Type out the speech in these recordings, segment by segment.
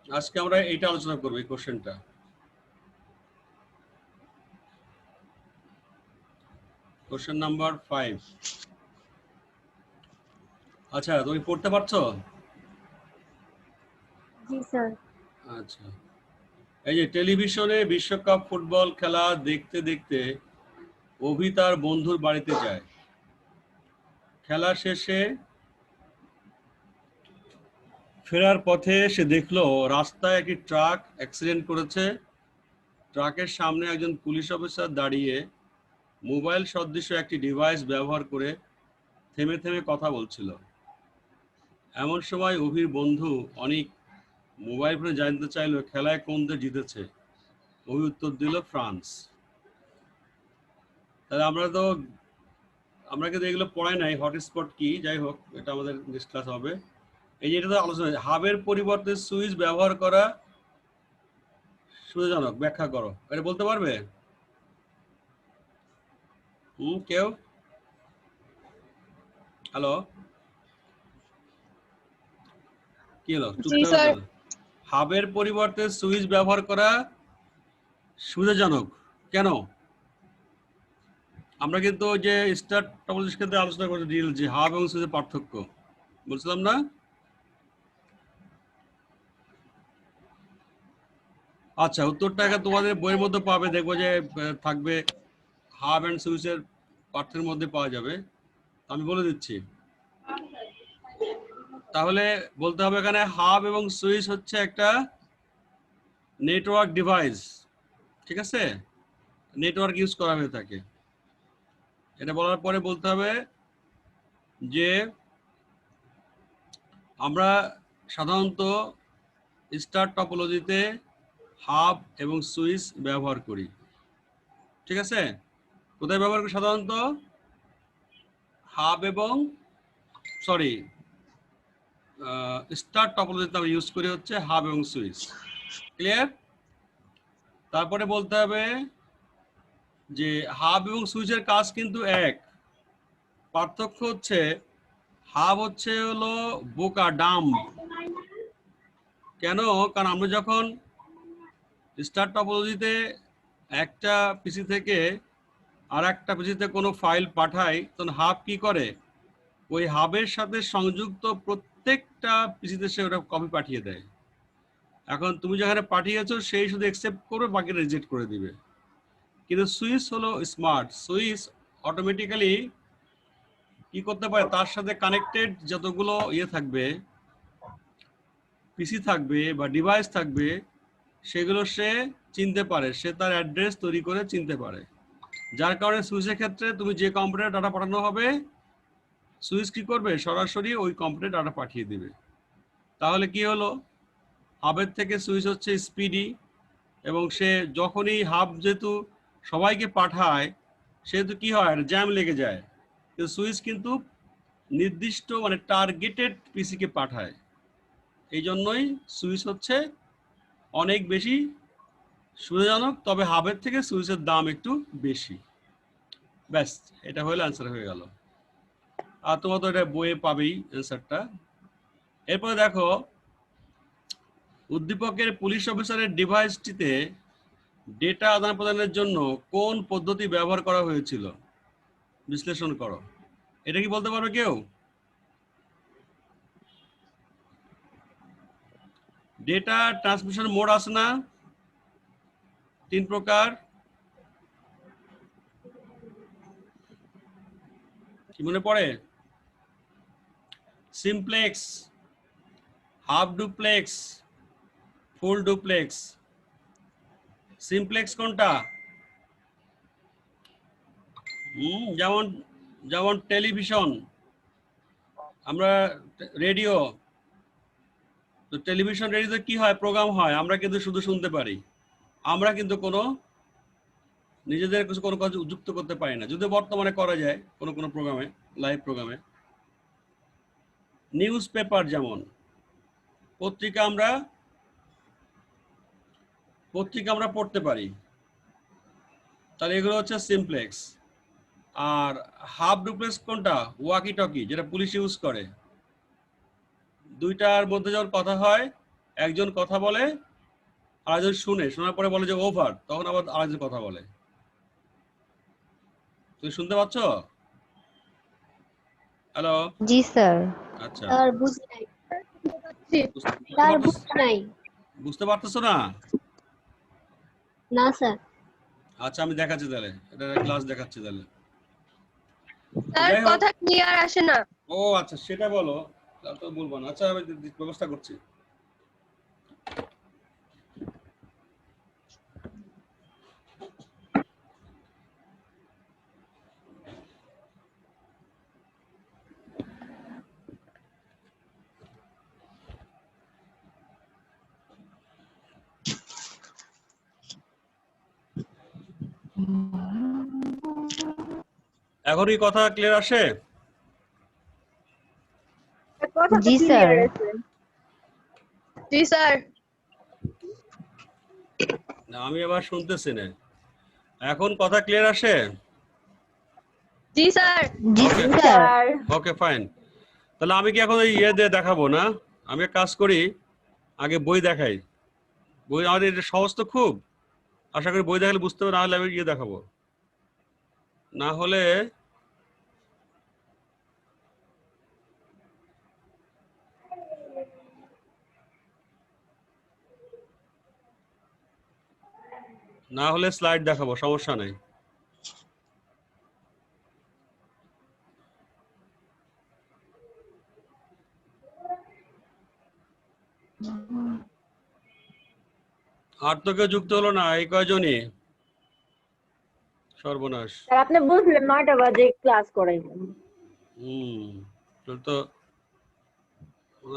আজকে আমরা এইটা আলোচনা করব, এই কোশ্চেনটা। Question number 5। আচ্ছা, তুমি পড়তে পারছো? জি স্যার। আচ্ছা, এই যে টেলিভিশনে বিশ্বকাপ ফুটবল খেলা দেখতে দেখতে অভি তার বন্ধুর বাড়িতে যায়। খেলা শেষে ফেরার পথে সে দেখলো রাস্তায় একটি ট্রাক অ্যাক্সিডেন্ট করেছে। ট্রাকের সামনে একজন পুলিশ অফিসার দাঁড়িয়ে মোবাইল সদৃশ একটি ডিভাইস ব্যবহার করে থেমে থেমে কথা বলছিল। এমন সময় অভির বন্ধু অনিক মোবাইল ফোনে জানতে চাইলো খেলায় কোন দেশ জিতেছে। অভি উত্তর দিল ফ্রান্স। তাহলে আমরা কিন্তু এগুলো পড়াই নাই, হটস্পট কি, যাই হোক এটা আমাদের নেক্সট ক্লাস হবে। এই যে এটা তো আলোচনা, হাবের পরিবর্তে সুইচ ব্যবহার করা সুবিধাজনক, ব্যাখ্যা করো। এটা বলতে পারবে? কেউ? হ্যালো, কি হলো, জি চুপচাপ স্যার। কেন? হাবের পরিবর্তে সুইচ ব্যবহার করা সুবিধাজনক কেন? আমরা কিন্তু যে স্টার টপোলজির ক্ষেত্রে আলোচনা করছি ডিল, যে হাব এবং সুইচের পার্থক্য বলছিলাম না? আচ্ছা, উত্তরটা এখন তোমাদের বইয়ের মধ্যে পাবে, দেখবো যে থাকবে হাব অ্যান্ড সুইচের পার্থক্যের মধ্যে পাওয়া যাবে। আমি বলে দিচ্ছি। তাহলে বলতে হবে এখানে হাব এবং সুইচ হচ্ছে একটা নেটওয়ার্ক ডিভাইস, ঠিক আছে? নেটওয়ার্ক ইউজ করা হয়ে থাকে। এটা বলার পরে বলতে হবে যে আমরা সাধারণত স্টার টপোলজিতে হাব এবং সুইচ ব্যবহার করি, ঠিক আছে? কোথায় ব্যবহার করি সাধারণত? হাব এবং সরি স্টার টপোলজিতে আমরা ইউজ করি হচ্ছে হাব এবং সুইচ। ক্লিয়ার? তারপরে বলতে হবে যে হাব এবং সুইচের কাজ কিন্তু এক, পার্থক্য হচ্ছে হাব হচ্ছে হলো বোকা, ডাম। কেন? কারণ আমরা যখন স্টার টপোলজিতে একটা পিসি থেকে আর একটা পিসিতে কোনো ফাইল পাঠাই, তখন হাব কি করে, ওই হাবের সাথে সংযুক্ত প্রত্যেকটা পিসিতে সে ওটা কপি পাঠিয়ে দেয়। এখন তুমি যেখানে পাঠিয়েছো সেই শুধু অ্যাকসেপ্ট করবে, বাকি রিজেক্ট করে দিবে। কিন্তু সুইচ হলো স্মার্ট, সুইচ অটোমেটিক্যালি কি করতে পারে, তার সাথে কানেক্টেড যতগুলো থাকবে, পিসি থাকবে বা ডিভাইস থাকবে, সেগুলো সে চিনতে পারে, সে তার অ্যাড্রেস তৈরি করে চিনতে পারে। যার কারণে সুইচের ক্ষেত্রে তুমি যে কম্পিউটারে ডাটা পাঠানো হবে, সুইচ কি করবে, সরাসরি ওই কম্পিউটারে ডাটা পাঠিয়ে দিবে। তাহলে কি হলো, হাবের থেকে সুইচ হচ্ছে স্পিডি, এবং সে যখনই হাব যেহেতু সবাইকে পাঠায়, সেহেতু কি হয়, জ্যাম লেগে যায়। কিন্তু সুইচ কিন্তু নির্দিষ্ট মানে টার্গেটেড পিসিকে পাঠায়। এই জন্যই সুইচ হচ্ছে অনেক বেশি সুবিধাজনক, তবে হাবের থেকে সুইচের দাম একটু বেশি। ব্যাস, এটা হলে অ্যান্সার হয়ে গেল। আর তোমরা তো এটা বইয়ে পাবেই অ্যান্সারটা। এরপরে দেখো, উদ্দীপকের পুলিশ অফিসারের ডিভাইসটিতে ডেটা আদান প্রদানের জন্য কোন পদ্ধতি ব্যবহার করা হয়েছিল, বিশ্লেষণ করো। এটা কি বলতে পারবে কেউ? ডেটা ট্রান্সমিশন মোড আছে না, 3 প্রকার, কি মনে পড়ে? Simplex, half duplex, full duplex. Simplex কোনটা? যেমন যেমন টেলিভিশন, আমরা রেডিও, তো টেলিভিশন রেডিওতে কি হয়, প্রোগ্রাম হয়, আমরা কিন্তু শুধু শুনতে পারি, আমরা কিন্তু কোনো নিজেদের কোনো কাজ যুক্ত করতে পারি না, যদি বর্তমানে করা যায় কোনো কোনো প্রোগ্রামে, লাইভ প্রোগ্রামে। নিউজ পেপার, যেমন পত্রিকা, আমরা পড়তে পারি, তাহলে এগুলো হচ্ছে সিমপ্লেক্স। আর হাফ ডুপ্লেক্স কোনটা? ওয়াকি টকি, যেটা পুলিশ ইউজ করে। দুইটার মধ্যে যখন কথা হয় একজন কথা বলে আরেকজন শুনে, শোনার পরে বলে যে ওভার, তখন আবার আরেকজন কথা বলে। তুমি শুনতে পাচ্ছ? হ্যালো। জি স্যার। আচ্ছা, স্যার বুঝি নাই। স্যার বুঝতে বুঝি নাই। বুঝতে পারতেছো না? না স্যার। আচ্ছা, আমি দেখাচ্ছি তাহলে, এটা ক্লাস দেখাচ্ছি তাহলে। স্যার যাই হোক, কথা ক্লিয়ার আসে না। ও আচ্ছা, সেটা বলো, তা তো বলবো না। আচ্ছা, আমি ব্যবস্থা করছি। এখন কি কথা ক্লিয়ার আসে? কথা জি স্যার। ক্লিয়ার আছে। জি স্যার। না, আমি আবার শুনতেছি না। এখন কথা ক্লিয়ার আসে? জি স্যার। জি ওকে স্যার। Okay fine. তাহলে আমি কি এখন এই ইয়ে দিয়ে দেখাবো না? আমি এক কাজ করি, আগে বই দেখাই। বই আমাদের এটা সহজ তো খুব, আশা করি বই দেখালে বুঝতে হবে, না হলে আমি ইয়ে দেখাবো। না হলে স্লাইড দেখাবো, সমস্যা নেই। আর তো কেউ যুক্ত হলো না, এই কয়জনই। সর্বনাশ। স্যার আপনি বুঝলেন 9টা বাজে ক্লাস করাইবেন। তো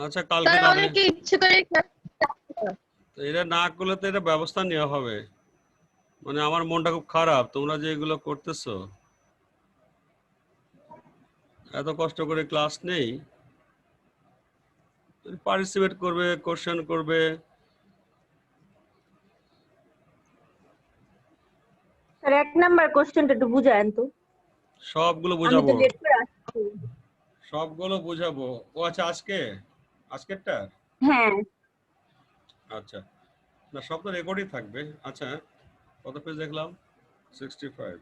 আচ্ছা, কালকে স্যার তাহলে অনেকে ইচ্ছে করে এটা না করলে তো এটা ব্যবস্থা নেওয়া হবে। মানে আমার মনটা খুব খারাপ, তোমরা যে এগুলো করতেছো, এত কষ্ট করে ক্লাস নেই, পার্টিসিপেট করবে, কোশ্চেন করবে। স্যার 1 নাম্বার কোশ্চেনটা একটু বুঝায়েন তো। সবগুলো আমি তো বুঝাবো, লেট করে আসছি। সবগুলো বুঝাবো। ও আচ্ছা, আজকেরটা। হ্যাঁ আচ্ছা, না সব তো রেকর্ডই থাকবে। আচ্ছা, কত পেজ দেখলাম? 65।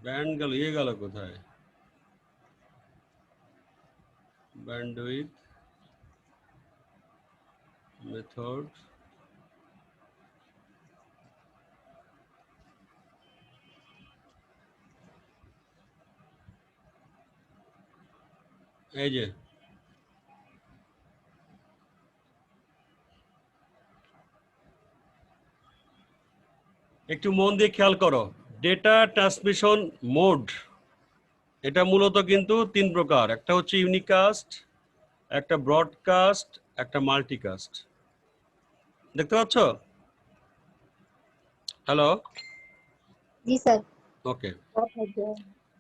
ব্যান্ড গেল, ইয়ে গেল কোথায়? ব্যান্ডউইথ মেথড, এই যে একটু মন দিয়ে খেয়াল করো, ডেটা ট্রান্সমিশন মোড এটা মূলত কিন্তু 3 প্রকার। একটা হচ্ছে ইউনিকাস্ট, একটা ব্রডকাস্ট, একটা মাল্টিকাস্ট। দেখতে পাচ্ছ? হ্যালো। জি স্যার। ওকে। কথা তো।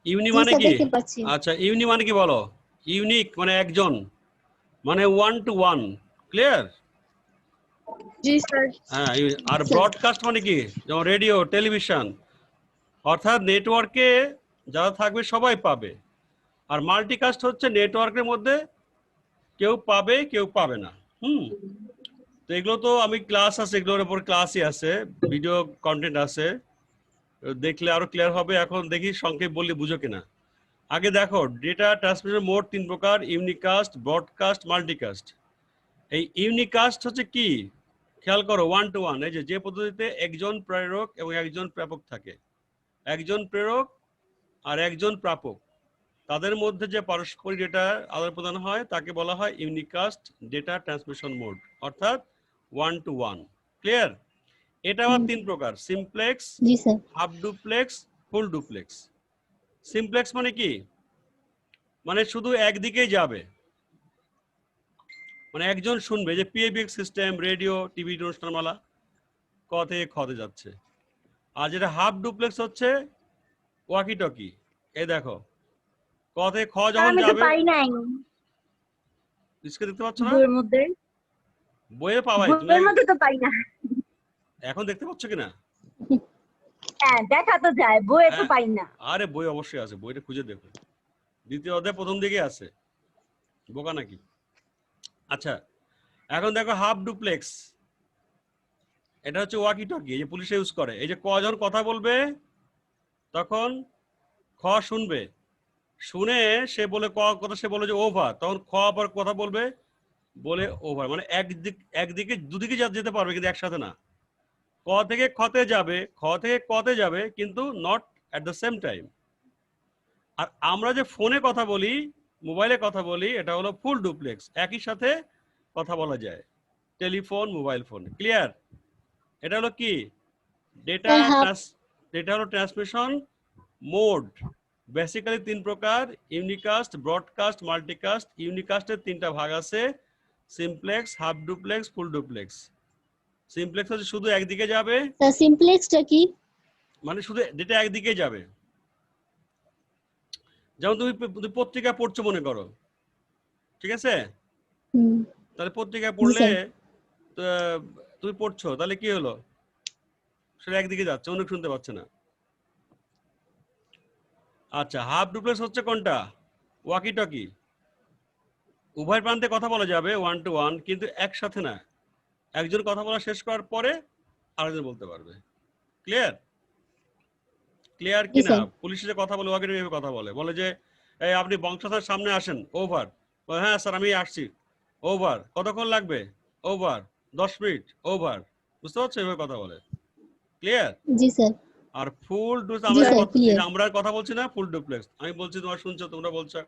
ইউনি জি মানে স্যার কি? দেখতে পাচ্ছি। আচ্ছা, ইউনি মানে কি বলো? ইউনিক মানে একজন, মানে 1 to 1। ক্লিয়ার? G sir. হ্যাঁ। আর ব্রডকাস্ট মানে কি? যেমন রেডিও, টেলিভিশন, অর্থাৎ নেটওয়ার্কে যারা থাকবে সবাই পাবে। আর মাল্টিকাস্ট হচ্ছে নেটওয়ার্কের মধ্যে কেউ পাবে, কেউ পাবে না। তো এগুলো তো আমি ক্লাস আছে, এগুলোর উপর ক্লাসই আছে, ভিডিও কন্টেন্ট আছে, দেখলে আরো ক্লিয়ার হবে। এখন দেখি সংক্ষেপ বললে বুঝো কিনা। আগে দেখো, ডেটা ট্রান্সমিশন মোড 3 প্রকার: ইউনিকাস্ট, ব্রডকাস্ট, মাল্টিকাস্ট। এই ইউনিকাস্ট হচ্ছে কি? খেয়াল করো, 1 to 1। এই যে পদ্ধতিতে একজন প্রেরক এবং একজন প্রাপক থাকে, একজন প্রেরক আর একজন প্রাপক, তাদের মধ্যে যে পারস্পরিক ডেটা আদান প্রদান হয় তাকে বলা হয় ইউনিকাস্ট ডেটা ট্রান্সমিশন মোড, অর্থাৎ 1 to 1। ক্লিয়ার? এটা আবার তিন প্রকার, সিমপ্লেক্স, জি sir. Half duplex, full duplex. Simplex মানে কি? মানে শুধু একদিকেই যাবে, মানে একজন শুনবে, যে পিএবিএক্স সিস্টেম, রেডিও, টিভি অনুষ্ঠানমালা ক থেকে খতে যাচ্ছে। আর যেটা হাফ ডুপ্লেক্স হচ্ছে ওয়াকি টকি, এই দেখো ক থেকে খ স্যার যখন আমি তো যাবে, পাই নাই স্ক্রিনে দেখতে পাচ্ছ না? বইয়ের মধ্যে। বইয়ে পাওয়াই, তুমি বইয়ের মধ্যে তো পাই না। এখন দেখতে পাচ্ছ কিনা? হ্যাঁ দেখা তো যায়, বইয়ে তো হ্যাঁ। পাই না। আরে বই অবশ্যই আছে, বইটা খুঁজে দেখো, দ্বিতীয় অধ্যায় প্রথম দিকে আছে, বোকা নাকি? আচ্ছা, এখন দেখো হাফ ডুপ্লেক্স, এটা হচ্ছে ওয়াকি টকি, এই যে পুলিশে ইউজ করে। এই যে ক যখন কথা বলবে তখন খ শুনবে, শুনে সে বলে ক কথা, সে বলে যে ওভার, তখন খ আবার কথা বলবে, বলে ওভার, মানে একদিকে দুদিকে যেতে পারবে কিন্তু একসাথে না। ক থেকে খতে যাবে, খ থেকে কতে যাবে, কিন্তু not at the same time. আর আমরা যে ফোনে কথা বলি, মোবাইলে কথা বলি, এটা হলো ফুল ডুপ্লেক্স, একই সাথে কথা বলা যায়, টেলিফোন, মোবাইল ফোন। ক্লিয়ার? এটা হলো কি? ডেটা ডেটা হলো ট্রান্সমিশন মোড। বেসিক্যালি তিন প্রকার, ইউনিকাস্ট, ব্রডকাস্ট, মাল্টিকাস্ট। ইউনিকাস্টের তিনটা ভাগ আছে, simplex, half duplex, full duplex. Simplex হচ্ছে শুধু একদিকে যাবে, স্যার সিমপ্লেক্সটা কি? মানে শুধু ডেটা একদিকে যাবে। যেমন তুমি পত্রিকা পড়ছো মনে করো, ঠিক আছে? হুম। তাহলে পত্রিকা জি পড়লে স্যার। তুমি পড়ছো, তাহলে কি হলো? সেটা একদিকে যাচ্ছে, অন্য শুনতে পাচ্ছে না। আচ্ছা, হাফ ডুপ্লেক্স হচ্ছে কোনটা? ওয়াকি টকি, উভয় প্রান্তে কথা বলা যাবে ওয়ান টু ওয়ান, কিন্তু একসাথে না, একজন কথা বলা শেষ করার পরে আরেকজন বলতে পারবে। ক্লিয়ার? ক্লিয়ার জি কি না? স্যার। পুলিশে যে কথা বলে, ওয়াকি টকি কথা বলে, বলে যে এই আপনি বংশাধার সামনে আসেন, ওভার। হ্যাঁ স্যার আমি আসছি, ওভার। কতক্ষণ লাগবে? ওভার। 10 minute, over. বুঝতে পারছো? এভাবে কথা বলে। ক্লিয়ার? জি স্যার। আর ফুল জি স্যার ক্লিয়ার। আমরা কথা বলছি না, ফুল ডুপ্লেক্স। আমি বলছি, তোমরা শুনছো, তোমরা বলছো,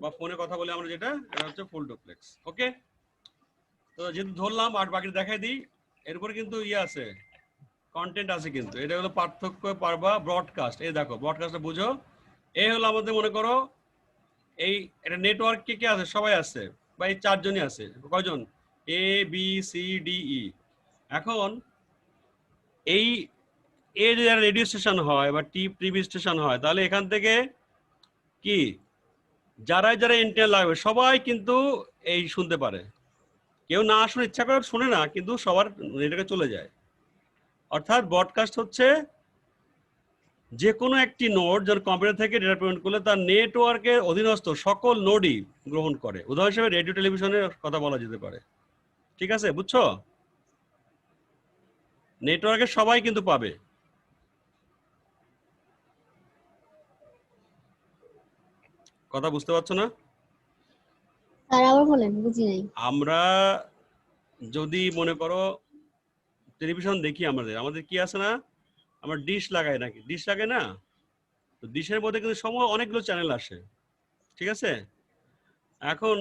বা ফোনে কথা বলে আমরা যেটা, এটা হচ্ছে ফুল ডুপ্লেক্স। ওকে, তো যেহেতু ধরলাম আর বাকি দেখাই দিই, এরপরে কিন্তু ইয়ে আছে, কন্টেন্ট আছে কিন্তু। এটা হলো পার্থক্য পারবা ব্রডকাস্ট। এই দেখো ব্রডকাস্টটা বুঝো, এই হলো আমাদের, মনে করো এই এটা নেটওয়ার্ক কে কে আছে? সবাই আছে, বা এই চারজনই আছে। কয়জন? A B C D E. এখন এই যে রেডিও স্টেশন হয় বা টিভি স্টেশন হয়, তাহলে এখান থেকে কি যারা এন্টেনা লাগবে সবাই কিন্তু এই শুনতে পারে। কেউ না শুনে, ইচ্ছা করে শুনে না, কিন্তু সবার নেটওয়ার্কে চলে যায়। অর্থাৎ ব্রডকাস্ট হচ্ছে যে কোনো একটি নোড যার কম্পিউটার থেকে ডেটা পেমেন্ট করলে তার নেটওয়ার্কের অধীনস্থ সকল নোডই গ্রহণ করে। উদাহরণ হিসেবে রেডিও, টেলিভিশনের কথা বলা যেতে পারে। ঠিক আছে, বুঝছো? নেটওয়ার্কের সবাই কিন্তু পাবে। কথা বুঝতে পারছো না? স্যার আবার বলেন, বুঝি নাই। আমরা যদি মনে করো টেলিভিশন দেখি, আমাদের কি আছে না, আমরা ডিশ লাগাই নাকি? ডিশ লাগাই না? তো ডিশের মধ্যে কিন্তু সময় অনেকগুলো চ্যানেল আসে, ঠিক আছে? এখন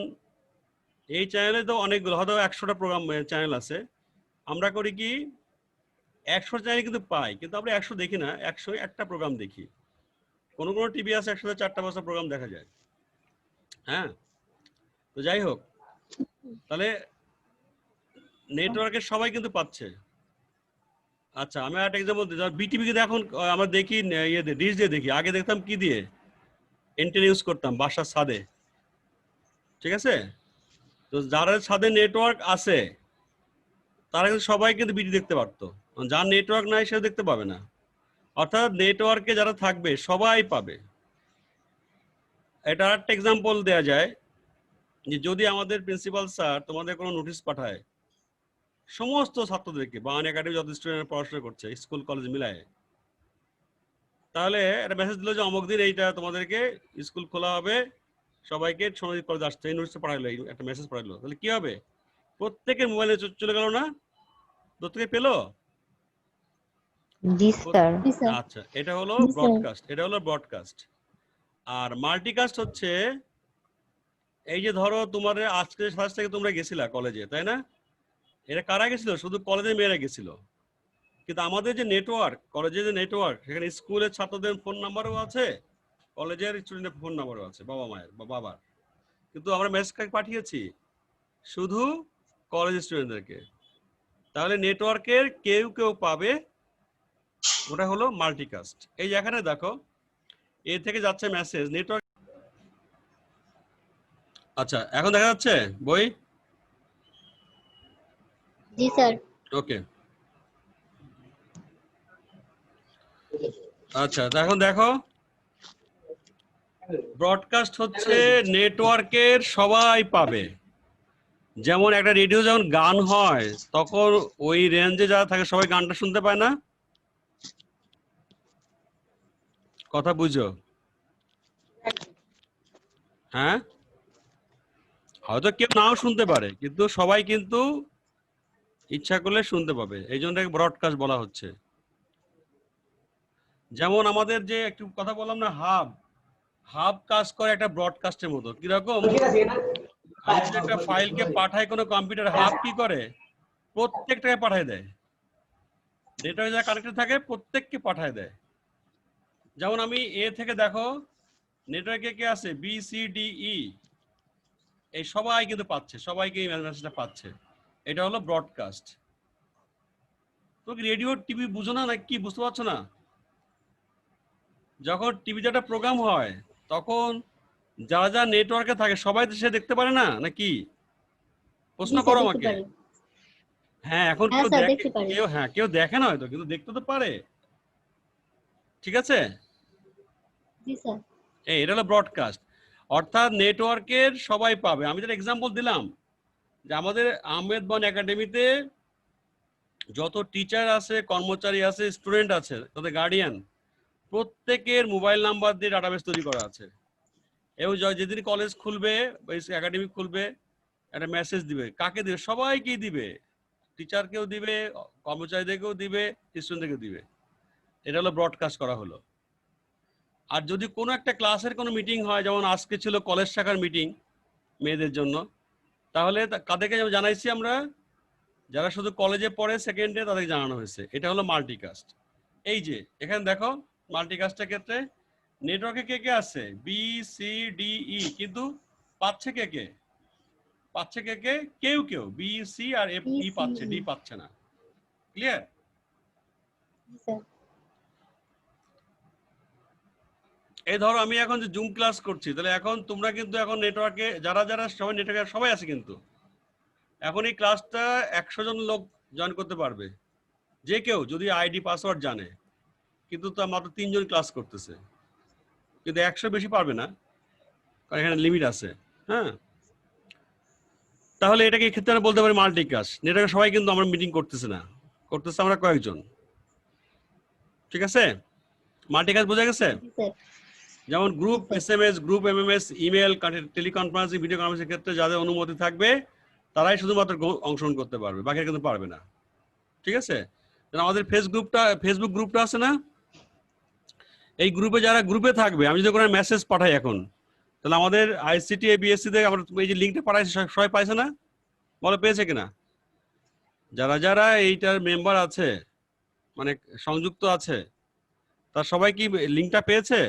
এই চ্যানেলে তো অনেকগুলো, হয়তো 100টা প্রোগ্রাম চ্যানেল আছে। আমরা করি কি, 100 চ্যানেল কিন্তু পাই, কিন্তু আমরা 100 দেখি না, 101টা প্রোগ্রাম দেখি। কোনো টিভি আছে 100তে 4টা 5টা প্রোগ্রাম দেখা যায়। হ্যাঁ, তো যাই হোক, তাহলে নেটওয়ার্কের সবাই কিন্তু পাচ্ছে। আচ্ছা, আমি একটা এক্সাম্পল দিই। বিটিভি কে এখন আমরা দেখি ডিশ দিয়ে দেখি। আগে দেখতাম কি দিয়ে? এন্টেনা ইউজ করতাম বাসার ছাদে, ঠিক আছে? তো যারা ছাদে নেটওয়ার্ক আছে তারা কিন্তু সবাই কিন্তু বিটি দেখতে পারতো। যার নেটওয়ার্ক নাই সে দেখতে পাবে না। অর্থাৎ নেটওয়ার্কে যারা থাকবে সবাই পাবে। এটা একটা এক্সাম্পল দেয়া যায় যে যদি আমাদের প্রিন্সিপাল স্যার তোমাদের কোনো নোটিশ পাঠায় সমস্ত ছাত্রদেরকে, বাংলা একাডেমি যত স্টুডেন্ট পড়াশোনা করছে স্কুল কলেজ মিলায়, তাহলে একটা মেসেজ দিল যে অমুক দিন এইটা তোমাদেরকে স্কুল খোলা হবে, সবাইকে সমাজিক কলেজ আসছে, এই নোটিশটা পাঠাইলো, একটা মেসেজ পাঠাইলো, তাহলে কি হবে? প্রত্যেকের মোবাইলে চলে গেল না? প্রত্যেকে পেলো? জি স্যার। জি স্যার। আচ্ছা, এটা হলো জি স্যার। ব্রডকাস্ট, এটা হলো ব্রডকাস্ট। আর মাল্টিকাস্ট হচ্ছে এই যে ধরো তোমার আজকে সাথে থেকে তোমরা গেছিলা কলেজে, তাই না? এরা কারা গেছিল? শুধু কলেজের মেয়েরা গেছিল। কিন্তু আমাদের যে নেটওয়ার্ক, কলেজের যে নেটওয়ার্ক, সেখানে স্কুলের ছাত্রদের ফোন নাম্বারও আছে, কলেজের স্টুডেন্টের ফোন নাম্বারও আছে, বাবা মায়ের বা বাবার। কিন্তু আমরা মেসেজ পাঠিয়েছি শুধু কলেজ স্টুডেন্টদেরকে। তাহলে নেটওয়ার্কের কেউ কেউ পাবে, ওটা হলো মাল্টিকাস্ট। এই যে এখানে দেখো, এ থেকে যাচ্ছে মেসেজ নেটওয়ার্ক। আচ্ছা, এখন দেখা যাচ্ছে বই? জি স্যার। ওকে, আচ্ছা এখন দেখো, ব্রডকাস্ট হচ্ছে নেটওয়ার্কের সবাই পাবে। যেমন একটা রেডিও যখন গান হয়, তখন ওই রেঞ্জে যারা থাকে সবাই গানটা শুনতে পায় না? কথা বুঝো? হ্যাঁ, হয়তো কেউ নাও শুনতে পারে, কিন্তু সবাই কিন্তু ইচ্ছা করলে শুনতে পাবে। এই জন্য ব্রডকাস্ট বলা হচ্ছে। যেমন আমাদের যে একটু কথা বললাম না, হাব হাব কাজ করে একটা ব্রডকাস্টের মতো। কিরকম? আমি যদি একটা ফাইলকে পাঠাই কোনো কম্পিউটার, হাব কি করে? প্রত্যেকটাকে পাঠায় দেয়। নেটওয়ার্কে যারা কানেক্টেড থাকে প্রত্যেককে পাঠায় দেয়। যেমন আমি এ থেকে দেখো, নেটওয়ার্কে কে আছে? বি সি ডি ই, এই সবাই কিন্তু পাচ্ছে, সবাইকে এই মেসেজটা পাচ্ছে। এটা হলো ব্রডকাস্ট। তুমি রেডিও টিভি বুঝো না, না কি বুঝতে পারছো না? যখন টিভিতে একটা প্রোগ্রাম হয়, তখন যারা যারা নেটওয়ার্কে থাকে সবাই তো সে দেখতে পারে না, নাকি? প্রশ্ন জি স্যার, করো দেখতে আমাকে। পারি। হ্যাঁ, এখন হ্যাঁ কেউ স্যার, দেখে, দেখতে পারি। কেউ দেখে না হয়তো, কিন্তু দেখতে তো পারে। ঠিক আছে? জি স্যার। এটা হলো ব্রডকাস্ট, অর্থাৎ নেটওয়ার্কের সবাই পাবে। আমি যেটা এক্সাম্পল দিলাম, যে আমাদের আহমেদ বন একাডেমিতে যত টিচার আছে, কর্মচারী আছে, স্টুডেন্ট আছে, তাদের গার্ডিয়ান, প্রত্যেকের মোবাইল নাম্বার দিয়ে ডাটাবেস তৈরি করা আছে। এবং যেদিন কলেজ খুলবে বা একাডেমি খুলবে, একটা মেসেজ দিবে। কাকে দিবে? সবাইকেই দিবে, টিচারকেও দিবে, কর্মচারীদেরকেও দিবে, স্টুডেন্টদেরকেও দিবে। এটা হলো ব্রডকাস্ট করা হলো। আর যদি কোনো একটা ক্লাসের কোনো মিটিং হয়, যেমন আজকে ছিল কলেজ শাখার মিটিং মেয়েদের জন্য, তাহলে কাদেরকে জানাইছি আমরা? যারা শুধু কলেজে পড়ে সেকেন্ডে, তাদেরকে জানানো হয়েছে। এটা হলো মাল্টিকাস্ট। এই যে এখানে দেখো, মাল্টিকাস্টের ক্ষেত্রে নেটওয়ার্কে কে কে আছে? বি সি ডি ই, কিন্তু পাচ্ছে কে কে? পাচ্ছে কে কে? কেউ কেউ। বি সি আর এফ ই পাচ্ছে, ডি পাচ্ছে না। ক্লিয়ার? জি স্যার। এই ধরো আমি এখন যে জুম ক্লাস করছি, তাহলে এখন তোমরা কিন্তু এখন নেটওয়ার্কে যারা যারা সবাই নেটওয়ার্কে সবাই আছে কিন্তু। এখন এই ক্লাসটা 100 জন লোক জয়েন করতে পারবে, যে কেউ যদি আইডি পাসওয়ার্ড জানে। কিন্তু তা মাত্র 3 জন ক্লাস করতেছে, কিন্তু 100 বেশি পারবে না, কারণ এখানে লিমিট আছে। হ্যাঁ, তাহলে এটাকে ক্ষেত্রে আমরা বলতে পারি মাল্টিকাস্ট। নেটওয়ার্কে সবাই কিন্তু আমরা মিটিং করতেছে না, করতেছে আমরা কয়েকজন। ঠিক আছে? মাল্টিকাস্ট বোঝা গেছে? জি স্যার। যেমন গ্রুপ জি sir. SMS, group MMS, email, teleconferencing, video conferencing ক্ষেত্রে যাদের অনুমতি থাকবে তারাই শুধুমাত্র অংশগ্রহণ করতে পারবে, বাকিরা কিন্তু পারবে না। ঠিক আছে? আমাদের ফেসবুক গ্রুপটা আছে না, এই গ্রুপে যারা গ্রুপে থাকবে, আমি যদি কোনো মেসেজ পাঠাই এখন, তাহলে আমাদের আইসিটি বিএসসি থেকে আমরা এই যে লিঙ্কটা পাঠাইছি, সবাই পাইছে না? বলো পেয়েছে কিনা? যারা যারা এইটার মেম্বার আছে, মানে সংযুক্ত আছে, তার সবাই কি লিঙ্কটা পেয়েছে?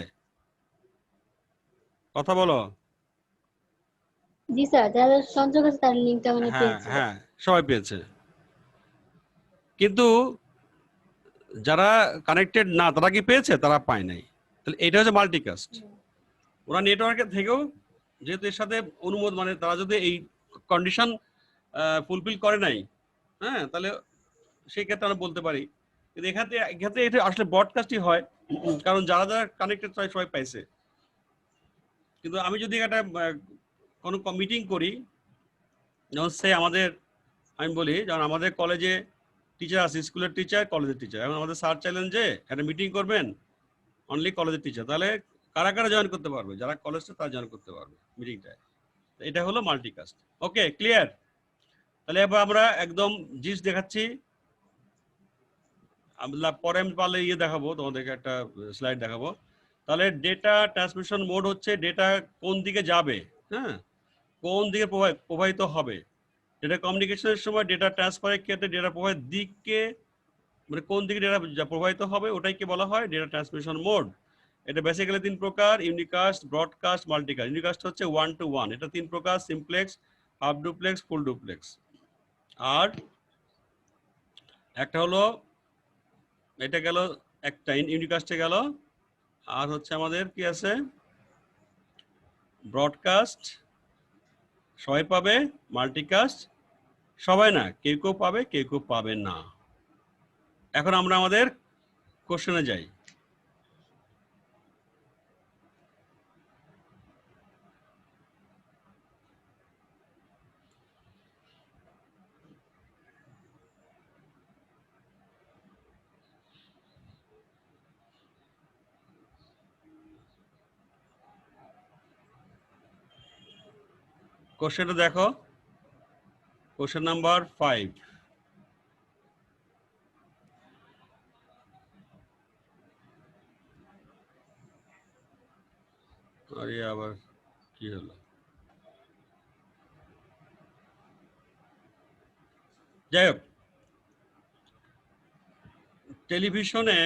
কথা বলো। জি স্যার, যারা সংযোগ আছে তার লিংকটা মানে হ্যাঁ পেয়েছে। হ্যাঁ, সবাই পেয়েছে। কিন্তু যারা কানেক্টেড না, তারা কি পেয়েছে? তারা পায় নাই। তাহলে এটা হচ্ছে মাল্টিকাস্ট। ওরা নেটওয়ার্কের থেকেও, যেহেতু এর সাথে অনুমোদন, মানে তারা যদি এই কন্ডিশন ফুলফিল করে নাই, হ্যাঁ, তাহলে সেই ক্ষেত্রে আমরা বলতে পারি। কিন্তু এক্ষেত্রে এটা আসলে ব্রডকাস্টই হয়, কারণ যারা যারা কানেক্টেড সবাই পাইছে। কিন্তু আমি যদি একটা কোনো মিটিং করি, যেমন সে আমাদের, আমি বলি যেমন আমাদের কলেজে টিচার আছে, স্কুলের টিচার, কলেজের টিচার। এখন আমাদের স্যার চাইলেন যে একটা মিটিং করবেন অনলি কলেজের টিচার, তাহলে কারা কারা জয়েন করতে পারবে? যারা কলেজে তারা জয়েন করতে পারবে মিটিংটায়। এটা হলো মাল্টিকাস্ট। ওকে, ক্লিয়ার? তাহলে এবার আমরা একদম জিস দেখাচ্ছি। পরে আমি পারলে দেখাবো তোমাদেরকে, একটা স্লাইড দেখাবো। তাহলে ডেটা ট্রান্সমিশন মোড হচ্ছে ডেটা কোন দিকে যাবে, হ্যাঁ, কোন দিকে প্রবাহিত হবে। ডেটা কমিউনিকেশনের সময় ডেটা ট্রান্সফারের ক্ষেত্রে ডেটা প্রবাহের দিককে মানে কোন দিকে ডেটা প্রবাহিত হবে ওটাইকে বলা হয় ডেটা ট্রান্সমিশন মোড। এটা বেসিক্যালি 3 প্রকার: ইউনিকাস্ট, ব্রডকাস্ট, মাল্টিকাস্ট। ইউনিকাস্ট হচ্ছে 1 to 1, এটা 3 প্রকার: simplex, half duplex, full duplex. আর একটা হলো, এটা গেল একটা ইউনিকাস্টে গেল। আর হচ্ছে আমাদের কি আছে, ব্রডকাস্ট সবাই পাবে, মাল্টিকাস্ট সবাই না, কেউ কেউ পাবে, কেউ কেউ পাবে না। এখন আমরা আমাদের কোশ্চেনে যাই। কোশ্চেনটা দেখো, কোশ্চেন নাম্বার 5। আরে আবার কি হলো, যাই হোক, টেলিভিশনে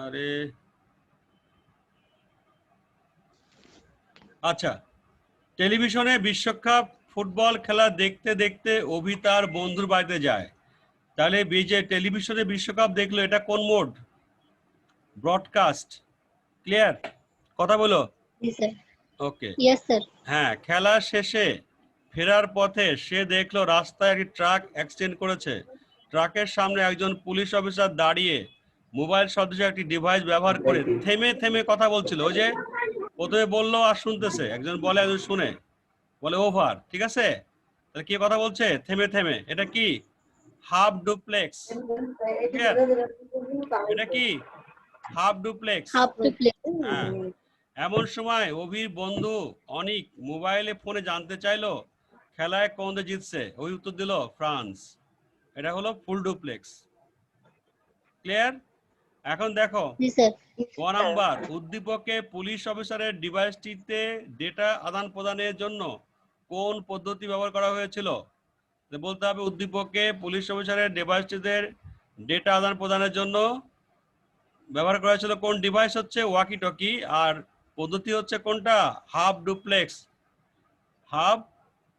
আরে আচ্ছা, টেলিভিশনে বিশ্বকাপ ফুটবল খেলা দেখতে দেখতে অভি তার বন্ধুর বাড়িতে যায়। তাহলে যে টেলিভিশনে বিশ্বকাপ দেখলো, এটা কোন মোড? ব্রডকাস্ট। ক্লিয়ার? কথা বলো। জি স্যার। ওকে। Yes sir. হ্যাঁ, খেলা শেষে ফেরার পথে সে দেখলো রাস্তায় একটি ট্রাক অ্যাক্সিডেন্ট করেছে। ট্রাকের সামনে একজন পুলিশ অফিসার দাঁড়িয়ে মোবাইল সদৃশ একটি ডিভাইস ব্যবহার করে থেমে থেমে কথা বলছিল। ওই যে প্রথমে বললো আর শুনতেছে, একজন বলে একজন শুনে, বলে ওভার। ঠিক আছে, তাহলে কি কথা বলছে? থেমে থেমে। এটা কি? Half duplex. ক্লিয়ার? এটা কি? Half duplex. Half duplex. হ্যাঁ। এমন সময় অভির বন্ধু অনিক মোবাইলে ফোনে জানতে চাইলো খেলায় কোন দল জিতছে। ওই উত্তর দিল ফ্রান্স। এটা হলো ফুল ডুপ্লেক্স। ক্লিয়ার? এখন দেখো, জি স্যার। 1 নাম্বার, উদ্দীপকে পুলিশ অফিসারের ডিভাইসটিতে ডেটা আদান প্রদানের জন্য কোন পদ্ধতি ব্যবহার করা হয়েছিল? বলতে হবে উদ্দীপকে পুলিশ অফিসারের ডিভাইসটিতে ডেটা আদান প্রদানের জন্য ব্যবহার করা হয়েছিল কোন ডিভাইস? হচ্ছে ওয়াকি টকি। আর পদ্ধতি হচ্ছে কোনটা? Half duplex. হাফ,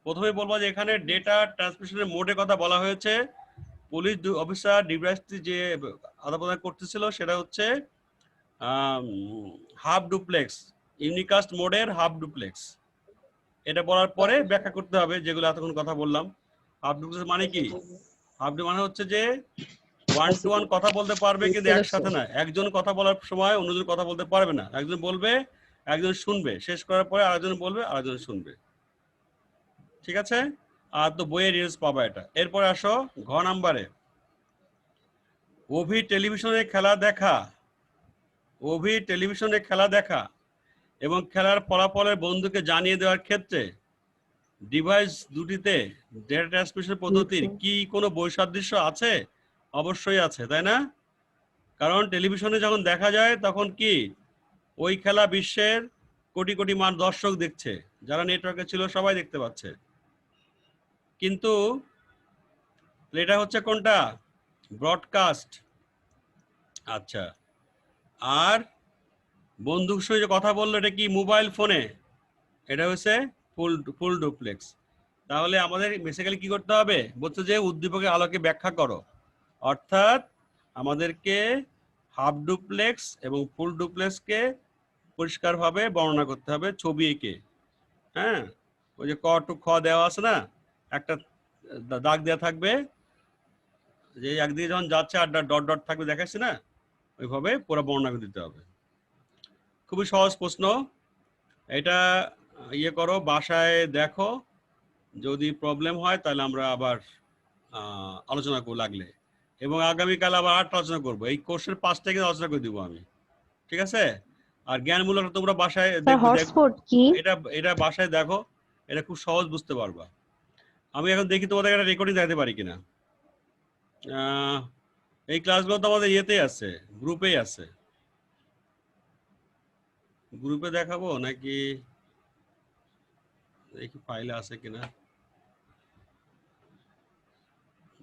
প্রথমে বলবো যে এখানে ডেটা ট্রান্সমিশনের মোডের কথা বলা হয়েছে। পুলিশ অফিসার ডিভাইসটি যে আদান প্রদান করতেছিল সেটা হচ্ছে হাফ ডুপ্লেক্স, ইউনিকাস্ট মোডের হাফ ডুপ্লেক্স। এটা বলার পরে ব্যাখ্যা করতে হবে যেগুলো এতক্ষণ কথা বললাম। হাফ ডুপ্লেক্স মানে কি? হাফ ডুপ্লেক্স মানে হচ্ছে যে 1 to 1 কথা বলতে পারবে, কিন্তু একসাথে না। একজন কথা বলার সময় অন্যজন কথা বলতে পারবে না। একজন বলবে, একজন শুনবে, শেষ করার পরে আরেকজন বলবে, আরেকজন শুনবে। ঠিক আছে? আর তো বইয়ের রিলস পাবা এটা। এরপরে আসো ঘ নাম্বারে, অভি টেলিভিশনে খেলা দেখা, অভি টেলিভিশনে খেলা দেখা এবং খেলার ফলাফলের বন্ধুকে জানিয়ে দেওয়ার ক্ষেত্রে ডিভাইস দুটিতে ডেটা ট্রান্সমিশন পদ্ধতির কি কোনো বৈসাদৃশ্য আছে? অবশ্যই আছে, তাই না? কারণ টেলিভিশনে যখন দেখা যায় তখন কি ওই খেলা বিশ্বের কোটি কোটি মান দর্শক দেখছে, যারা নেটওয়ার্কে ছিল সবাই দেখতে পাচ্ছে। কিন্তু এটা হচ্ছে কোনটা? ব্রডকাস্ট। আচ্ছা, আর বন্ধুর সঙ্গে কথা বললো, এটা কি? মোবাইল ফোনে। এটা হচ্ছে ফুল ডুপ্লেক্স। তাহলে আমাদের বেসিক্যালি কি করতে হবে? বলছে যে উদ্দীপকের আলোকে ব্যাখ্যা করো। অর্থাৎ আমাদেরকে হাফ ডুপ্লেক্স এবং ফুল ডুপ্লেক্সকে পরিষ্কারভাবে বর্ণনা করতে হবে ছবি এঁকে। হ্যাঁ, ওই যে ক টু খ দেওয়া আছে না, একটা দাগ দেওয়া থাকবে, যে একদিকে যখন যাচ্ছে আর ডট ডট থাকবে দেখাচ্ছে না, ওইভাবে পুরো বর্ণনা করে দিতে হবে। খুবই সহজ প্রশ্ন এটা, ইয়ে করো বাসায় দেখো, যদি প্রবলেম হয় তাহলে আমরা আবার আলোচনা করবো লাগলে, এবং আগামীকাল আবার আরেকটা আলোচনা করবো। এই কোর্সের 5টা কিন্তু আলোচনা করে দিব আমি, ঠিক আছে? আর জ্ঞানমূলক তোমরা বাসায় হটস্পট কি? এটা বাসায় দেখো, এটা খুব সহজ বুঝতে পারবা। আমি এখন দেখি তোমাদের একটা রেকর্ডিং দেখাতে পারি কিনা। এই ক্লাসগুলো তো আমাদের ইয়েতেই আছে, গ্রুপেই আছে। গ্রুপে দেখাবো নাকি দেখি ফাইলে আছে কিনা,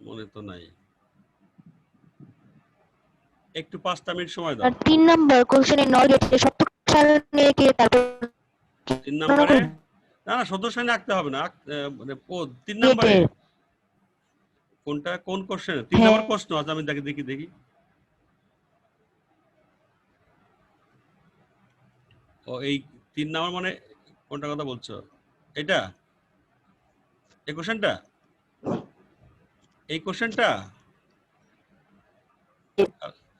মনে তো নাই। একটু 5টা মিনিট সময় দাও। আর 3 নাম্বার কোশ্চেনে নলেজে সত্য সারণী কে তারপর 3 নম্বরে না না 17 সালে আঁকতে হবে না, মানে 3 নম্বরে কোনটা, কোন কোশ্চেন? 3 নম্বর প্রশ্ন আছে, আমি দেখি। ও এই 3 নম্বর মানে কোনটা কথা বলছো? এটা এই কোশ্চেনটা, এই কোশ্চেনটা?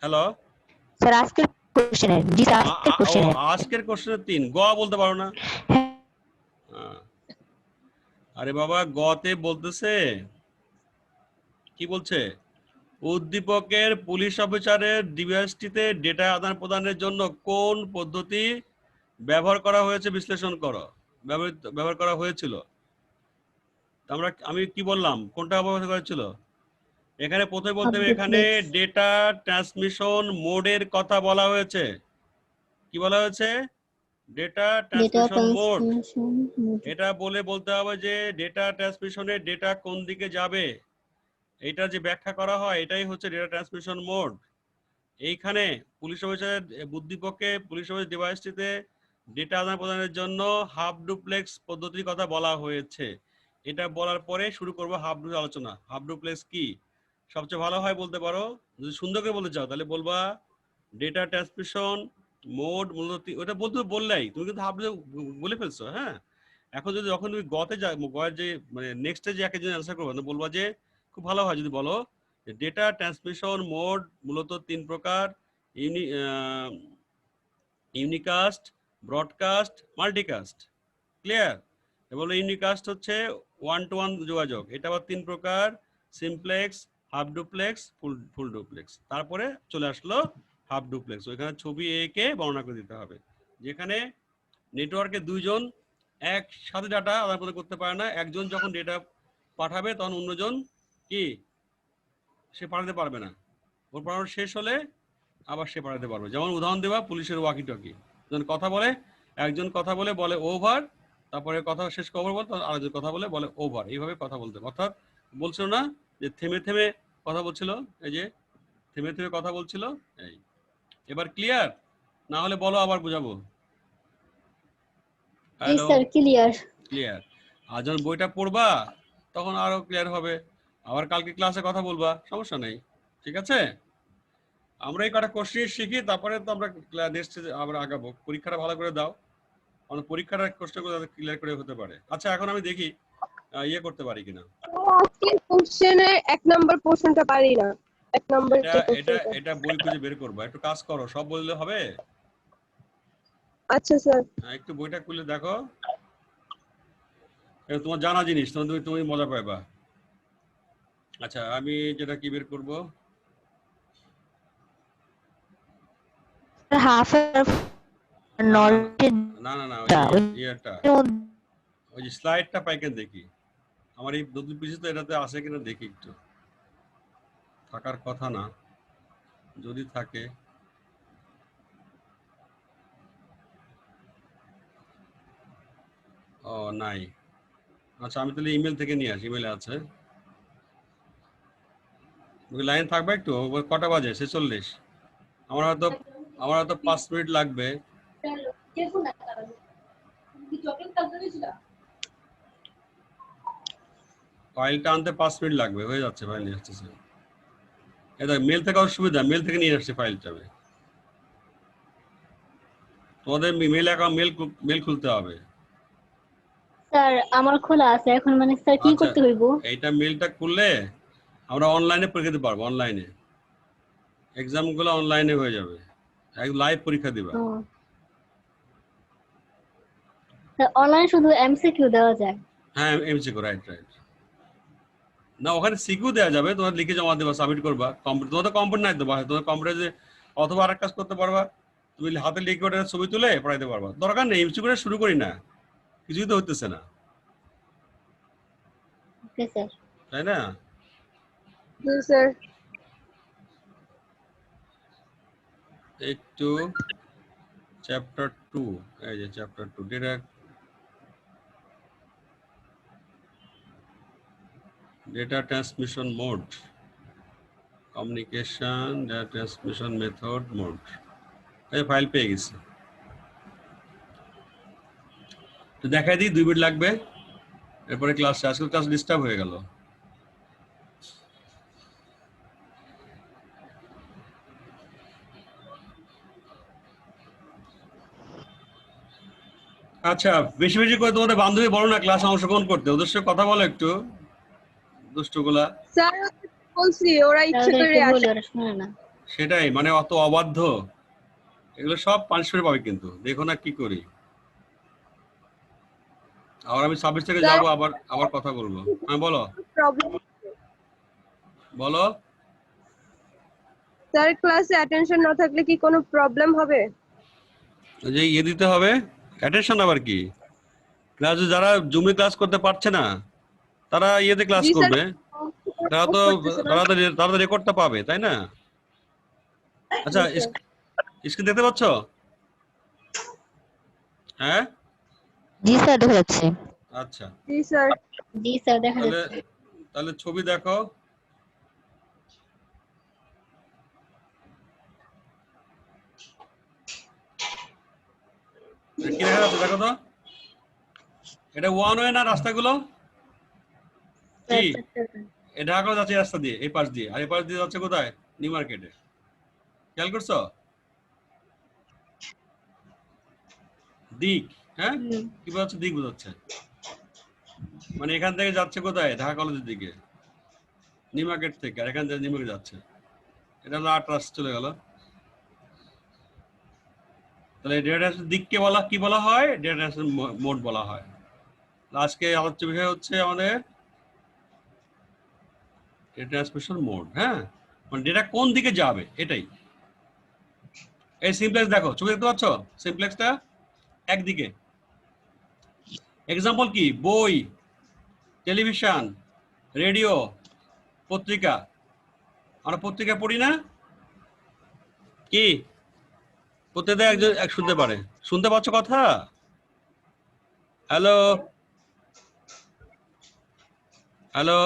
হ্যালো স্যার আজকের কোশ্চেনে, জি স্যার আজকের কোশ্চেনে। আজকের কোশ্চেনে 3 গ বলতে পারো না? আরে বাবা গতে বলতেছে কি বলছে, উদ্দীপকের পুলিশ অফিসারের ডিভাইসটিতে ডেটা আদান প্রদানের জন্য কোন পদ্ধতি ব্যবহার করা হয়েছে বিশ্লেষণ করো। ব্যবহার করা হয়েছিল, আমি কি বললাম, কোনটা ব্যবহার করেছিল? এখানে প্রথমে বলতে হবে, এখানে ডেটা ট্রান্সমিশন মোডের কথা বলা হয়েছে। কি বলা হয়েছে? Data transmission mode. এটা বলতে হবে যে ডেটা ট্রান্সমিশনে ডেটা কোন দিকে যাবে, এটা যে ব্যাখ্যা করা হয় এটাই হচ্ছে ডেটা ট্রান্সমিশন মোড। এইখানে পুলিশ অফিসারের বুদ্ধিপক্ষে পুলিশ অফিসার ডিভাইসটিতে ডেটা আদান প্রদানের জন্য হাফ ডুপ্লেক্স পদ্ধতির কথা বলা হয়েছে। এটা বলার পরে শুরু করবো হাফ ডুপ্লেক্স আলোচনা। হাফ ডুপ্লেক্স কি সবচেয়ে ভালো হয় বলতে পারো, যদি সুন্দর করে বলতে চাও তাহলে বলবা ডেটা ট্রান্সমিশন মোড মূলত, ওটা বললেই তুমি কিন্তু হাফ বলে ফেলছো। হ্যাঁ, এখন যখন তুমি গতে গয়ের যে মানে নেক্সটে যে একটা অ্যান্সার করবো বলবা যে খুব ভালো হয় যদি বলো ডেটা ট্রান্সমিশন মোড মূলত 3 প্রকার, ইউনিকাস্ট, ব্রডকাস্ট, মাল্টিকাস্ট। ক্লিয়ার? এবং ইউনিকাস্ট হচ্ছে 1 to 1 যোগাযোগ, এটা আবার 3 প্রকার, simplex, half duplex, full duplex. তারপরে চলে আসলো হাফ ডুপ্লেক্স, ওইখানে ছবি এঁকে বর্ণনা করে দিতে হবে। যেখানে নেটওয়ার্কে 2 জন একসাথে ডাটা আদান প্রদান করতে পারে না, একজন যখন ডেটা পাঠাবে তখন অন্যজন কি সে পাঠাতে পারবে না, ওর পাঠানো শেষ হলে আবার সে পাঠাতে পারবে। যেমন উদাহরণ দেওয়া পুলিশের ওয়াকি টকি, যখন কথা বলে একজন কথা বলে ওভার, তারপরে কথা শেষ খবর বল, আরেকজন কথা বলে ওভার, এইভাবে কথা বলতে। অর্থাৎ বলছিল না যে থেমে থেমে কথা বলছিল, এই যে থেমে থেমে কথা বলছিল। এই এবার ক্লিয়ার? না হলে বলো আবার বুঝাবো। জি স্যার ক্লিয়ার। ক্লিয়ার। আর যখন বইটা পড়বা তখন আরো ক্লিয়ার হবে, আবার কালকে ক্লাসে কথা বলবা, সমস্যা নেই, ঠিক আছে? আমরা এই কটা কোশ্চেন শিখি, তারপরে তো আমরা নেক্সট আবার আগাবো। পরীক্ষাটা ভালো করে দাও, কারণ পরীক্ষাটা কোশ্চেনগুলো ক্লিয়ার করে হতে পারে। আচ্ছা এখন আমি দেখি ইয়ে করতে পারি কিনা। আজকের কোশ্চেনে 1 নাম্বার প্রশ্নটা পারি না। 1 নাম্বার এটা বই খুঁজে বের করবো, একটু কাজ করো, সব বললে হবে? আচ্ছা স্যার। একটু বইটা খুলে দেখো, তোমার জানা জিনিস, তুমি মজা পাইবা। আচ্ছা আমি যেটা কি বের করবো, হাফ নলেজ না ইয়েটা ওই যে স্লাইডটা পাইকেন দেখি, আমার এই নতুন পিসি তো এটাতে আছে কিনা দেখি একটু। থাকার কথা না, যদি থাকে। ও নাই, আচ্ছা আমি তাহলে ইমেল থেকে নিয়ে আসি, ইমেলে আছে। লাইন থাকবে একটু, কটা বাজে? 46। আমার হয়তো 5 মিনিট লাগবে। ফাইলটা আনতে 5 মিনিট লাগবে, হয়ে যাচ্ছে, ফাইল নিয়ে আসতেছে। এটা মেল থেকে অসুবিধা, মেল থেকে নিয়ে আসছে ফাইলটা। তোমাদের মেল অ্যাকাউন্ট মেল খুলতে হবে। স্যার আমার খোলা আছে এখন, মানে স্যার কি আচ্ছা, করতে হইব? এইটা মেলটা খুললে আমরা অনলাইনে পরীক্ষা দিতে পারবো। অনলাইনে এক্সামগুলো অনলাইনে হয়ে যাবে, লাইভ পরীক্ষা দিবা। ও স্যার অনলাইন শুধু এমসিকিউ দেওয়া যায়? হ্যাঁ, এমসিকিউ, রাইট রাইট। না, ওখানে সিকিউ দেওয়া যাবে, তোমার লিখে জমা দেবা, সাবমিট করবা। তোমার তো কম্পিউটার নাই তো, তোমার কম্পিউটারে অথবা আরেক কাজ করতে পারবা, তুমি হাতে লিখে ওটা ছবি তুলে পড়াইতে পারবা। দরকার নেই এমসিকিউ শুরু করি না, কিছুই তো হতেছে না, ওকে স্যার। তাই না? জি স্যার। একটু চ্যাপ্টার 2, এই যে chapter 2 data transmission mode, communication data transmission method mode. এই ফাইল পেয়ে গেছি, তো দেখাই দিই, 2 মিনিট লাগবে, এরপরে ক্লাস। আজকে ক্লাস ডিস্টার্ব হয়ে গেল। আচ্ছা, বেশি বেশি করে তোমাদের বান্ধবী বলো না ক্লাসে অংশগ্রহণ করতে, ওদের সাথে কথা বলো একটু, দুষ্টগুলা। স্যার বলছি ওরা স্যার ইচ্ছে করে ওদেরকে বলি, আসে। ওরা শুনে না। সেটাই, মানে অত অবাধ্য, এগুলো সব পানিশমেন্ট পাবে কিন্তু, দেখো না কি করি। আবার আমি 26 থেকে স্যার যাবো, আবার আবার কথা বলবো। হ্যাঁ বলো, প্রবলেম, বলো। স্যার ক্লাসে অ্যাটেনশন না থাকলে কি কোনো প্রবলেম হবে? ওই যে ইয়ে দিতে হবে, অ্যাটেনশন আবার কি? ক্লাসে যারা জুমে ক্লাস করতে পারছে না, তারা ইয়েতে ক্লাস জি স্যার। করবে। তারা তো করতেছে না। তারা তো রেকর্ডটা পাবে, তাই না? আচ্ছা, জি স্যার। স্ক্রিন দেখতে পাচ্ছ? হ্যাঁ, জি স্যার, দেখা যাচ্ছে। আচ্ছা, জি স্যার। জি স্যার দেখা তাহলে যাচ্ছে। তাহলে ছবি দেখো। কি দেখা যাচ্ছে দেখো তো, এটা ওয়ান ওয়ে না রাস্তাগুলো? কি স্যার চ্যাপ্টার এ ঢাকা যাচ্ছে এই রাস্তা দিয়ে, এই পাশ দিয়ে, আর এই পাশ দিয়ে যাচ্ছে কোথায়? নিউ মার্কেটে। খেয়াল করছো দিক? হ্যাঁ, হুম। কি বোঝাচ্ছে? দিক বোঝাচ্ছে, মানে এখান থেকে যাচ্ছে কোথায়? ঢাকা কলেজের দিকে, নিউ মার্কেট থেকে, আর এখান থেকে নিউ মার্কেট যাচ্ছে। এটা হলো 8 রাস্তা চলে গেল। তাহলে ডেটা দিককে বলা কি বলা হয়? ডেটা মোড বলা হয়। আজকে আলোচ্য বিষয় হচ্ছে আমাদের ডেটা ট্রান্সমিশন মোড। হ্যাঁ, মানে ডেটা কোন দিকে যাবে এটাই। এই সিমপ্লেক্স দেখো, ছবি দেখতে পাচ্ছ? সিমপ্লেক্সটা একদিকে। এক্সাম্পল কি? বই, টেলিভিশন, রেডিও, পত্রিকা। আমরা পত্রিকা পড়ি না? কি পত্রিকা একজন এক শুনতে পারে? শুনতে পাচ্ছ কথা? Hello, hello.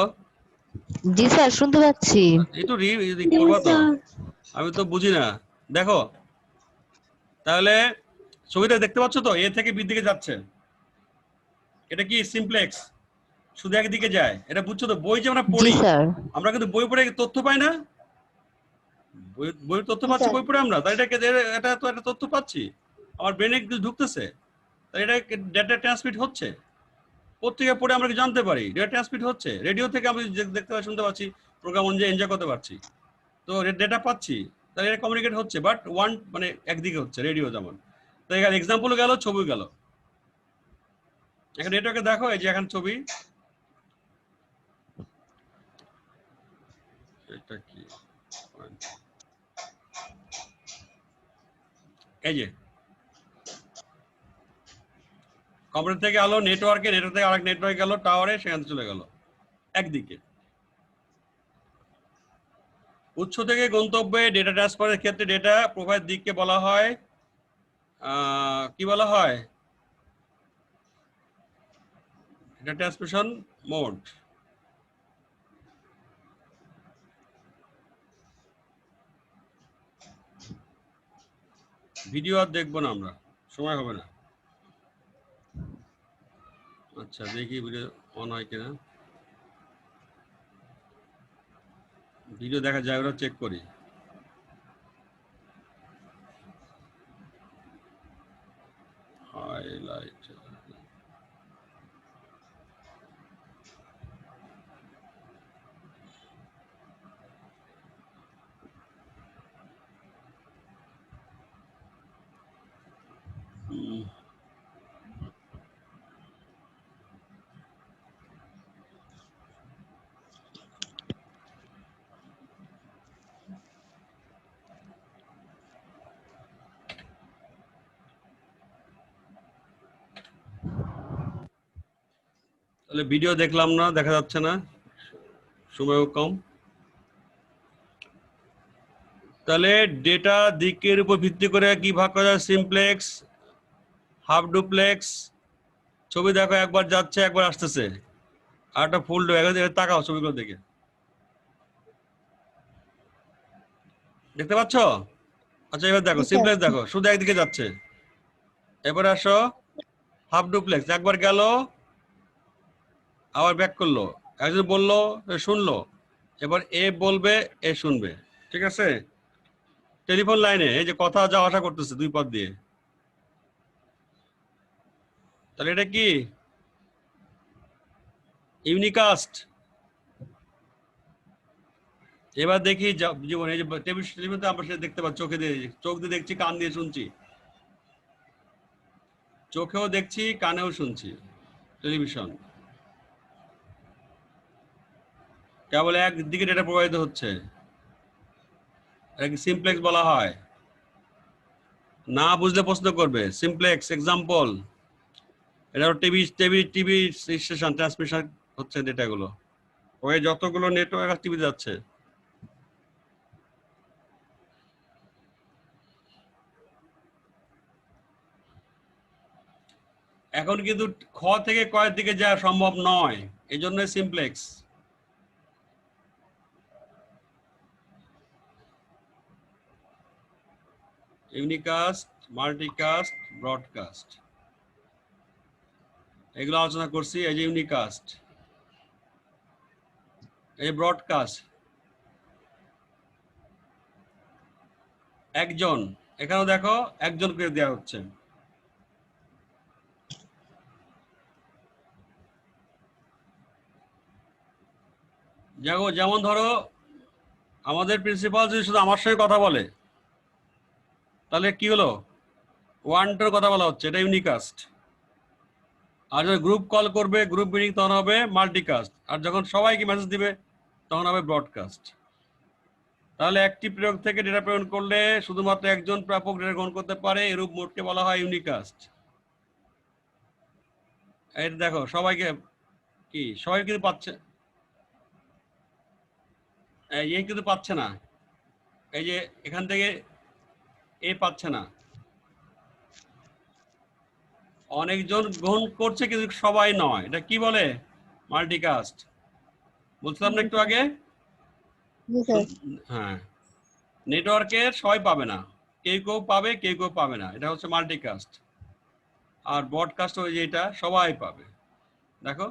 জি স্যার, শুনতে পাচ্ছি। এই তো করবা তো, স্যার। আমি তো বুঝি না। দেখো তাহলে, ছবিটা দেখতে পাচ্ছ তো, এ থেকে বি দিকে যাচ্ছে। এটা কি সিমপ্লেক্স? শুধু একদিকে যায়, এটা বুঝছো তো? বই যে আমরা জি পড়ি, স্যার। আমরা কিন্তু বই পড়ে তথ্য পাই না? বই তথ্য জি পাচ্ছি স্যার। বই পড়ে আমরা, তাই এটা তো একটা তথ্য পাচ্ছি, আমার ব্রেনে ঢুকতেছে, তাই এটা ডেটা ট্রান্সমিট হচ্ছে। পত্রিকা পড়ে আমরা কি জানতে পারি, ডেটা ট্রান্সমিট হচ্ছে। রেডিও থেকে আমি দেখতে পাচ্ছি, শুনতে পাচ্ছি, প্রোগ্রাম অনুযায়ী এনজয় করতে পারছি, তো ডেটা পাচ্ছি, তাহলে এটা কমিউনিকেট হচ্ছে, বাট ওয়ান মানে একদিকে হচ্ছে, রেডিও যেমন। তো এখানে এক্সাম্পল গেল, ছবি গেল। এখানে নেটওয়ার্কে দেখো, এই যে এখন ছবি, এটা কি, এই যে কম্পিউটার থেকে আলো নেটওয়ার্কে, নেটওয়ার্ক থেকে আরেক নেটওয়ার্ক গেল টাওয়ারে, সেখানে চলে গেল একদিকে। উৎস থেকে গন্তব্যে ডেটা ট্রান্সফারের ক্ষেত্রে ডেটা প্রোভাইড দিককে বলা হয় কি বলা হয়? Data transmission mode. ভিডিও আর দেখবো না আমরা, সময় হবে না। আচ্ছা, দেখি ভিডিও অন হয় কিনা। ভিডিও দেখা যায়, ওরা চেক করি। হাইলাইট, তাহলে ভিডিও দেখলাম না, দেখা যাচ্ছে না, সময়ও কম। তাহলে ডেটা দিকের উপর ভিত্তি করে কি ভাগ করা যায়? Simplex, half duplex. ছবি দেখো, একবার যাচ্ছে একবার আসতেছে, আর একটা ফুল তাকাও ছবিগুলো দেখে, দেখতে পাচ্ছ? আচ্ছা এবার দেখো জি, স্যার। সিমপ্লেক্স, দেখো শুধু একদিকে যাচ্ছে। এবার আসো হাফ ডুপ্লেক্স, একবার গেল আবার ব্যাক করলো, একজন বললো এ শুনলো, এবার এ বলবে এ শুনবে, ঠিক আছে? টেলিফোন লাইনে এই যে কথা যাওয়া আসা করতেছে দুই পথ দিয়ে, তাহলে এটা কি? ইউনিকাস্ট। এবার দেখি জীবনে এই যে টেলিভিশনে আমরা সেটা দেখতে পাচ্ছি, চোখে দিয়ে, চোখ দিয়ে দেখছি, কান দিয়ে শুনছি, চোখেও দেখছি কানেও শুনছি টেলিভিশন, কেবল একদিকে ডেটা প্রবাহিত হচ্ছে, এটাকে সিমপ্লেক্স বলা হয়। না বুঝলে প্রশ্ন করবে। সিমপ্লেক্স এক্সাম্পল, এটা TV TV TV station transmission হচ্ছে ডেটাগুলো, ওই যতগুলো নেটওয়ার্ক টিভি যাচ্ছে। এখন কিন্তু খ থেকে কয়ের দিকে যাওয়া সম্ভব নয়, এই জন্য সিমপ্লেক্স। ইউনিকাস্ট, মাল্টিকাস্ট, ব্রডকাস্ট, এগুলো আলোচনা করছি। এই যে ইউনিকাস্ট, এই ব্রডকাস্ট, একজন, এখানেও দেখো একজন করে দেওয়া হচ্ছে। যেমন ধরো আমাদের প্রিন্সিপাল যদি শুধু আমার সঙ্গে কথা বলে, তাহলে কি হলো? ওয়ানটার কথা বলা হচ্ছে, এটা ইউনিকাস্ট। আর যখন গ্রুপ কল করবে, গ্রুপ মিটিং, তখন হবে মাল্টিকাস্ট। আর যখন সবাইকে মেসেজ দিবে তখন হবে ব্রডকাস্ট। তাহলে একটি প্রয়োগ থেকে ডেটা প্রেরণ করলে শুধুমাত্র একজন প্রাপক ডেটা গ্রহণ করতে পারে, এরূপ মোডকে বলা হয় ইউনিকাস্ট। এই দেখো সবাইকে কি, সবাই কিন্তু পাচ্ছে, এই কিন্তু পাচ্ছে না, এই যে এখান থেকে এ পাচ্ছে না, অনেকজন গ্রহণ করছে কিন্তু সবাই নয়, এটা কি বলে? মাল্টিকাস্ট। বলছিলাম না একটু আগে? জি, স্যার। হ্যাঁ, নেটওয়ার্কের সবাই পাবে না, কেউ কেউ পাবে, কেউ কেউ পাবে না, এটা হচ্ছে মাল্টিকাস্ট। আর ব্রডকাস্ট ওই যে এটা সবাই পাবে। দেখো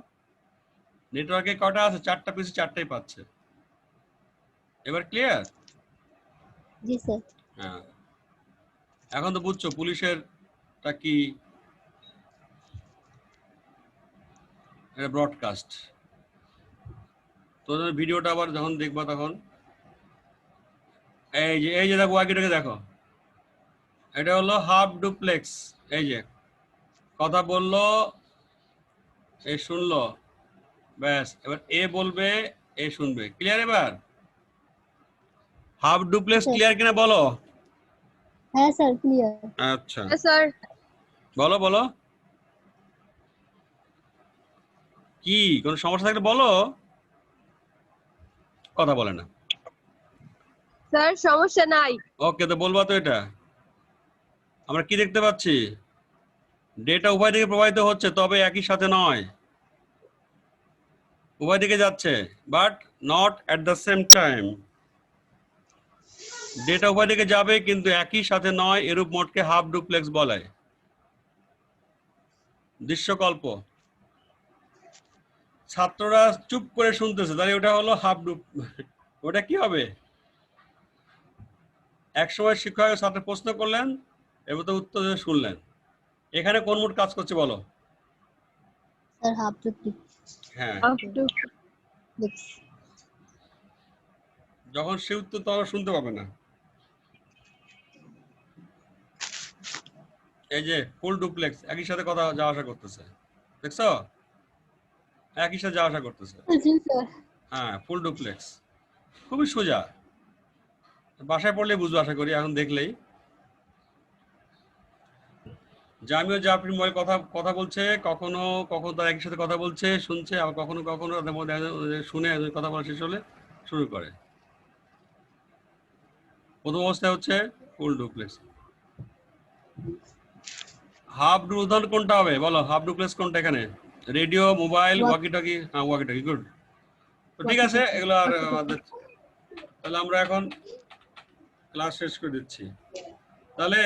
নেটওয়ার্কে কটা আছে? 4টা পিসি 4টাই পাচ্ছে। এবার ক্লিয়ার? জি, স্যার। হ্যাঁ, এখন তো বুঝছো পুলিশের টা কি, এটা ব্রডকাস্ট। তো ভিডিওটা আবার যখন দেখবা তখন এই যে দেখো ওয়াকিটাকে দেখো, এটা হলো হাফ ডুপ্লেক্স। এই যে কথা বললো, এ শুনলো, ব্যাস, এবার এ বলবে এ শুনবে। ক্লিয়ার? এবার হাফ ডুপ্লেক্স স্যার। ক্লিয়ার কিনা বলো? হ্যাঁ স্যার, ক্লিয়ার। আচ্ছা স্যার বলো বলো, কি কোনো সমস্যা থাকলে বলো, কথা বলে না। স্যার সমস্যা নাই। ওকে, তো বলবা তো। এটা আমরা কি দেখতে পাচ্ছি? ডেটা উভয় দিকে প্রবাহিত হচ্ছে, তবে একই সাথে নয়, উভয় দিকে যাচ্ছে but not at the same time. Data উভয় দিকে যাবে কিন্তু একই সাথে নয়, এরূপ মোডকে হাফ ডুপ্লেক্স বলে। দৃশ্যকল্প, ছাত্ররা চুপ করে শুনতেছে, তাহলে ওটা হলো হাফ ডুপ। ওটা কি হবে? একসময় শিক্ষক ছাত্র প্রশ্ন করলেন, এবার তো উত্তর দিয়ে শুনলেন। এখানে কোন মোড কাজ করছে বলো? Sir, half duplex. হ্যাঁ, যখন সে উত্তর তখন শুনতে পাবে না। এই যে ফুল ডুপ্লেক্স, একই সাথে কথা যাওয়া আসা করতেছে, দেখছো? একই সাথে যাওয়া আসা করতেছে। জি, স্যার। হ্যাঁ, ফুল ডুপ্লেক্স, খুবই সোজা, বাসায় পড়লে বুঝবো আশা করি, এখন দেখলেই। জামি ও জাফরিন মোবাইল কথা কথা বলছে, কখনো কখনো তারা একই সাথে কথা বলছে, শুনছে, আবার কখনো কখনো তাদের মধ্যে শুনে কথা বলা শেষ হলে শুরু করে। প্রথম অবস্থায় হচ্ছে ফুল ডুপ্লেক্স। হাফ ডু উদাহরণ কোনটা হবে বলো? হাফ ডুপ্লেক্স কোনটা এখানে? Radio, mobile, walkie talkie? হ্যাঁ, ওয়াকি টকি, গুড। তো ঠিক আছে, এগুলো আর তাহলে আমরা এখন ক্লাস শেষ করে দিচ্ছি। তাহলে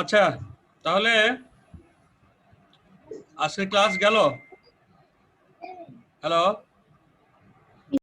আচ্ছা, তাহলে আজকে ক্লাস গেল। হ্যালো।